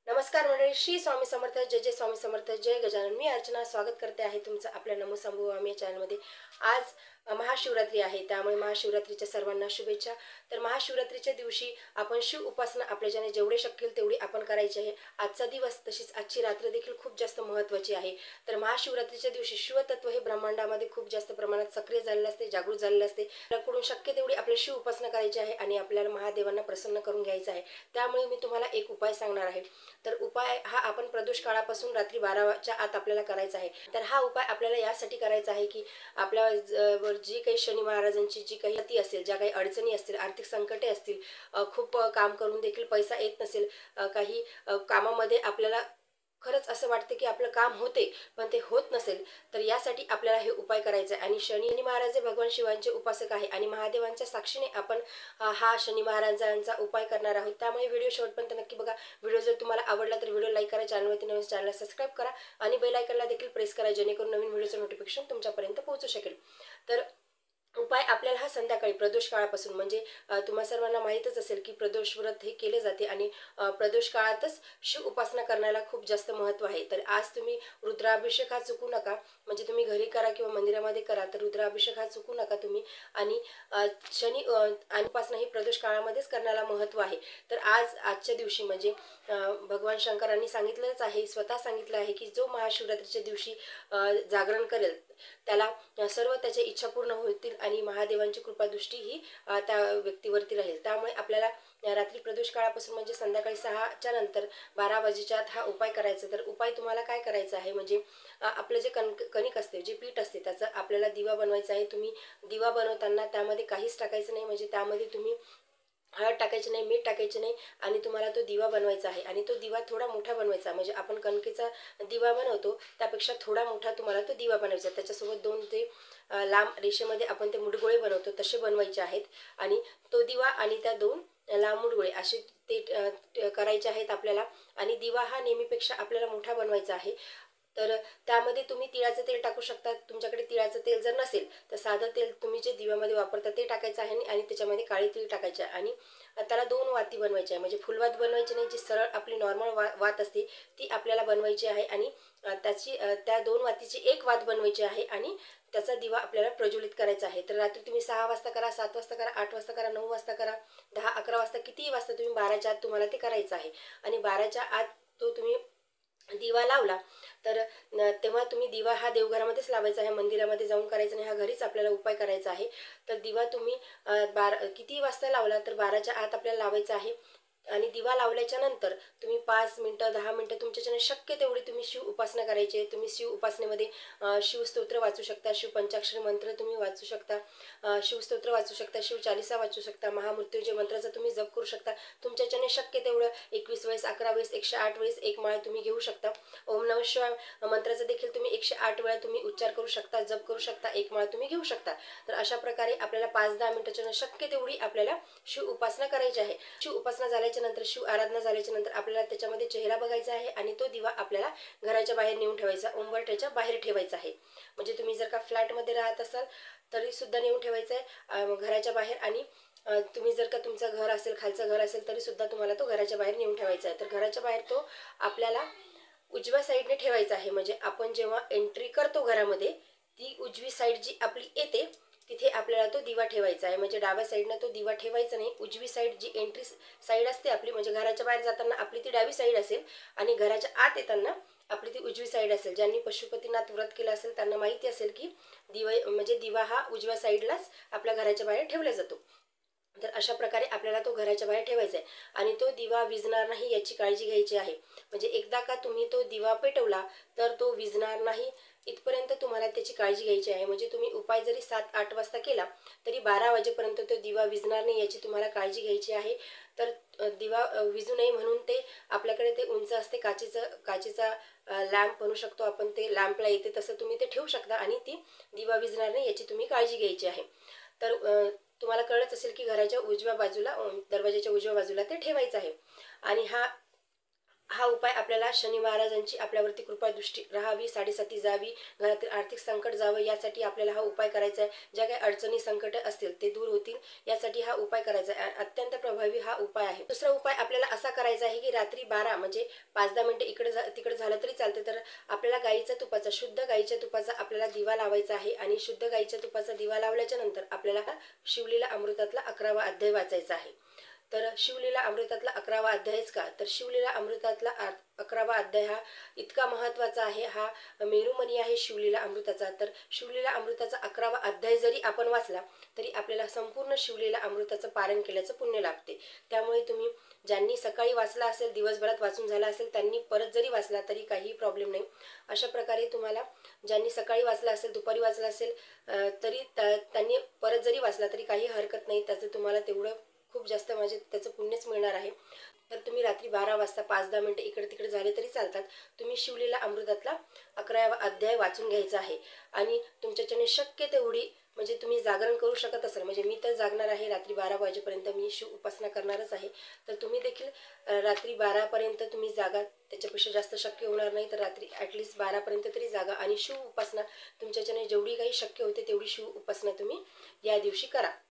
नमस्कार मंडळी, श्री स्वामी समर्थ, जय जय स्वामी समर्थ, जय गजानन. मी अर्चना स्वागत करते आहे तुमचं आपल्या नमो संभवामी या चॅनलमध्ये. आज महाशिवरात्री आहे, त्यामुळे महाशिवरात्रीच्या सर्वांना शुभेच्छा. तर महाशिवरात्रीच्या दिवशी आपण शिव उपासना आपल्या ज्याने जेवढे शक्य होईल तेवढी आपण करायची आहे. आजचा दिवस तशीच आजची रात्र देखील खूप जास्त महत्त्वाची आहे. तर महाशिवरात्रीच्या दिवशी शिवतत्व हे ब्रह्मांडामध्ये खूप जास्त प्रमाणात सक्रिय झालेलं असते, जागृत झालेलं असते. आपल्याकडून शक्य तेवढी आपल्या शिव उपासना करायची आहे आणि आपल्याला महादेवांना प्रसन्न करून घ्यायचं आहे. त्यामुळे मी तुम्हाला एक उपाय सांगणार आहे. तर उपाय हा आपण प्रदोष काळापासून रात्री 12च्या आत आपल्याला करायचा आहे. तर हा उपाय आपल्याला यासाठी करायचा आहे की आपल्या जी काही शनी महाराजांची जी काही गती असेल, ज्या काही अडचणी असतील, आर्थिक संकटे असतील, खूप काम करून देखील पैसा येत नसेल, काही कामामध्ये आपल्याला खरंच असं वाटतं की आपलं काम होते पण ते होत नसेल, तर यासाठी आपल्याला हे उपाय करायचा आहे. आणि शनी महाराज हे भगवान शिवांचे उपासक आहे आणि महादेवांच्या साक्षीने आपण हा शनी महाराजांचा उपाय करणार आहोत. त्यामुळे व्हिडिओ शेवटपर्यंत नक्की बघा. व्हिडिओ जर तुम्हाला आवडला तर व्हिडिओ लाईक करा, चॅनलवरती नवीन चॅनलला सबस्क्राईब करा आणि बेल आयकॉनला देखील प्रेस करा, जेणेकरून नवीन व्हिडिओचं नोटिफिकेशन तुमच्यापर्यंत पोहोचू शकेल. तर उपाय आपल्याला हा संध्याकाळी प्रदोष काळापासून, म्हणजे तुम्हा सर्वांना माहीतच असेल की प्रदोष व्रत हे केले जाते आणि प्रदोष काळातच शिव उपासना करण्याला खूप जास्त महत्त्व आहे. तर आज तुम्ही रुद्राभिषेक हा चुकू नका, म्हणजे तुम्ही घरी करा किंवा मंदिरामध्ये करा, तर रुद्राभिषेक हा चुकू नका तुम्ही. आणि शनी आणि उपासना ही प्रदोष काळामध्येच करण्याला महत्त्व आहे. तर आजच्या दिवशी म्हणजे भगवान शंकरांनी सांगितलंच आहे, स्वतः सांगितलं आहे की जो महाशिवरात्रीच्या दिवशी जागरण करेल त्याला सर्व त्याच्या इच्छा पूर्ण होतील आणि महादेवांची कृपादृष्टी ही त्या व्यक्तीवरती राहील. त्यामुळे आपल्याला रात्री प्रदोष काळापासून म्हणजे संध्याकाळी 6च्या नंतर 12 वाजेच्या आत हा उपाय करायचा. तर उपाय तुम्हाला काय करायचा आहे, म्हणजे आपलं जे कणिक असते, जे पीठ असते, त्याचा आपल्याला दिवा बनवायचा आहे. तुम्ही दिवा बनवताना त्यामध्ये काहीच टाकायचं नाही, म्हणजे त्यामध्ये तुम्ही हळद टाकायची नाही, मीठ टाकायचे नाही आणि तुम्हाला तो दिवा बनवायचा आहे. आणि तो दिवा थोडा मोठा बनवायचा, म्हणजे आपण कणकेचा दिवा बनवतो त्यापेक्षा थोडा मोठा तुम्हाला तो दिवा बनवायचा. त्याच्यासोबत 2 ते लांब रेषेमध्ये आपण ते मुडगोळे बनवतो तसे बनवायचे आहेत. आणि तो दिवा आणि त्या 2 लांब मुडगोळे असे ते करायचे आहेत आपल्याला. आणि दिवा हा नेहमीपेक्षा आपल्याला मोठा बनवायचा आहे. तर त्यामध्ये तुम्ही तिळाचं तेल टाकू शकता. तुमच्याकडे तिळाचं तेल जर नसेल तर साधं तेल तुम्ही जे दिव्यामध्ये वापरता ते टाकायचं आहे आणि त्याच्यामध्ये काळे तीळ टाकायचे आहे. आणि त्याला 2 वाती बनवायची आहे, म्हणजे फुलवात बनवायची नाही, जी सरळ आपली नॉर्मल वात असते ती आपल्याला बनवायची आहे. आणि त्या 2 वातीची 1 वात बनवायची आहे आणि त्याचा दिवा आपल्याला प्रज्वलित करायचा आहे. तर रात्री तुम्ही 6 वाजता करा, 7 वाजता करा, 8 वाजता करा, 9 वाजता करा, 10, 11 वाजता, कितीही वाजता तुम्ही 12च्या आत तुम्हाला ते करायचं आहे. आणि 12च्या आत तो तुम्ही दिवा लावला तर तेव्हा तुम्ही दिवा हा देवघरामध्येच लावायचा आहे, मंदिरामध्ये जाऊन करायचा नाही, हा घरीच आपल्याला उपाय करायचा आहे. तर दिवा तुम्ही किती वाजता लावला तर 12च्या आत आपल्याला लावायचा आहे. आणि दिवा लावल्याच्या नंतर तुम्ही 5 मिनिटं 10 मिनिटं तुमच्याच्याने शक्य तेवढी तुम्ही शिव उपासना करायची आहे. तुम्ही शिव उपासनेमध्ये शिवस्तोत्र वाचू शकता, शिव पंचाक्षरी मंत्र तुम्ही वाचू शकता, शिवस्तोत्र वाचू शकता, शिव चालिसा वाचू शकता, महामृत्युंजय मंत्राचा तुम्ही जप करू शकता. तुमच्याच्याने शक्य तेवढं 21 वेळेस, 11 वेळेस, 108 वेळेस एक माळ तुम्ही घेऊ शकता. ओम नमः शिवाय मंत्राचा देखील तुम्ही 108 वेळा तुम्ही उच्चार करू शकता, जप करू शकता, एक माळ तुम्ही घेऊ शकता. तर अशा प्रकारे आपल्याला 5-10 मिनिटाच्या शक्य तेवढी आपल्याला शिव उपासना करायची आहे. शिव उपासना झाल्याच्या नंतर, शिव आराधना झाल्याच्या नंतर आपल्याला त्याच्यामध्ये चेहरा बघायचा आहे आणि तो दिवा आपल्याला घराच्या बाहेर नेऊन ठेवायचा, उंबरठ्याच्या बाहेर ठेवायचा आहे. म्हणजे तुम्ही जर का फ्लॅटमध्ये राहत असाल तरी सुद्धा नेऊन ठेवायचा आहे घराच्या बाहेर. आणि तुम्ही जर का तुमचं घर असेल, खालचं घर असेल, तरी सुद्धा तुम्हाला तो घराच्या बाहेर नेऊन ठेवायचा आहे. तर घराच्या बाहेर तो आपल्याला उजव्या साईडने ठेवायचा आहे, म्हणजे आपण जेव्हा एंट्री करतो घरामध्ये ती उजवी साईड जी आपली येते तिथे आपल्याला तो दिवा ठेवायचा आहे. म्हणजे डाव्या साईडनं तो दिवा ठेवायचा नाही, उजवी साईड जी एंट्री साईड असते आपली, म्हणजे घराच्या बाहेर जाताना आपली ती डावी साईड असेल आणि घराच्या आत येताना आपली ती उजवी साईड असेल. ज्यांनी पशुपतीनाथ व्रत केलं असेल त्यांना माहिती असेल की दिवा हा उजव्या साईडलाच आपल्या घराच्या बाहेर ठेवला जातो. तर अशा प्रकारे आपल्याला तो घराच्या बाहेर ठेवायचा आहे. आणि तो दिवा विझणार नाही याची काळजी घ्यायची आहे. म्हणजे एकदा का तुम्ही तो दिवा पेटवला तर तो विझणार नाही इथपर्यंत तुम्हाला त्याची काळजी घ्यायची आहे. म्हणजे तुम्ही उपाय जरी 7-8 वाजता केला तरी 12 वाजेपर्यंत तो दिवा विझणार नाही याची तुम्हाला काळजी घ्यायची आहे. तर दिवा विझू नये म्हणून ते आपल्याकडे ते उंच असते, काचेचा लॅम्प म्हणू शकतो आपण, ते लॅम्पला येते तसं तुम्ही ते ठेवू शकता आणि ती दिवा विझणार नाही याची तुम्ही काळजी घ्यायची आहे. तर तुम्हाला कळलंच असेल की घराच्या उजव्या बाजूला, दरवाजाच्या उजव्या बाजूला ते ठेवायचं आहे. आणि हा हा उपाय आपल्याला शनी महाराजांची आपल्यावरती कृपादृष्टी राहावी, साडेसाती जावी, घरातील आर्थिक संकट जावं यासाठी आपल्याला हा उपाय करायचा आहे. ज्या काही अडचणी संकट असतील ते दूर होतील यासाठी हा उपाय करायचा आहे. अत्यंत प्रभावी हा उपाय आहे. दुसरा उपाय आपल्याला असा करायचा आहे की रात्री 12 म्हणजे 5-10 मिनिटं इकडे तिकडे झालं तरी चालते, तर आपल्याला गाईच्या तुपाचा, शुद्ध गाईच्या तुपाचा आपल्याला दिवा लावायचा आहे. आणि शुद्ध गाईच्या तुपाचा दिवा लावल्याच्या नंतर आपल्याला शिवलीला अमृतातला 11वा अध्याय वाचायचा आहे. तर शिवलीला अमृतातला 11वा अध्यायच का, तर शिवलीला अमृतातला 11वा अध्याय हा इतका महत्त्वाचा आहे. हा मेरुमणी आहे शिवलीला अमृताचा. तर शिवलीला अमृताचा 11वा अध्याय जरी आपण वाचला तरी आपल्याला संपूर्ण शिवलीला अमृताचं पारायण केल्याचं पुण्य लाभते. त्यामुळे तुम्ही ज्यांनी सकाळी वाचला असेल, दिवसभरात वाचून झाला असेल, त्यांनी परत जरी वाचला तरी काही प्रॉब्लेम नाही. अशा प्रकारे तुम्हाला ज्यांनी सकाळी वाचला असेल, दुपारी वाचला असेल, तरी त्यांनी परत जरी वाचला तरी काही हरकत नाही. त्याचं तुम्हाला तेवढं खूप जास्त म्हणजे त्याचं पुण्यच मिळणार आहे. तर तुम्ही रात्री 12 वाजता 5-10 मिनिटं इकडे तिकडे झाले तरी चालतात. तुम्ही शिवलीला अमृतातला 11वा अध्याय वाचून घ्यायचा आहे. आणि तुमच्याच्याने शक्य तेवढी म्हणजे तुम्ही जागरण करू शकत असाल, म्हणजे मी तर जागणार आहे रात्री 12 वाजेपर्यंत, मी शिव उपासना करणारच आहे. तर तुम्ही देखील रात्री 12पर्यंत तुम्ही जागा. त्याच्यापेक्षा जास्त शक्य होणार नाही तर रात्री ॲटलिस्ट 12पर्यंत तरी जागा आणि शिव उपासना तुमच्याच्याने जेवढी काही शक्य होते तेवढी शिव उपासना तुम्ही या दिवशी करा.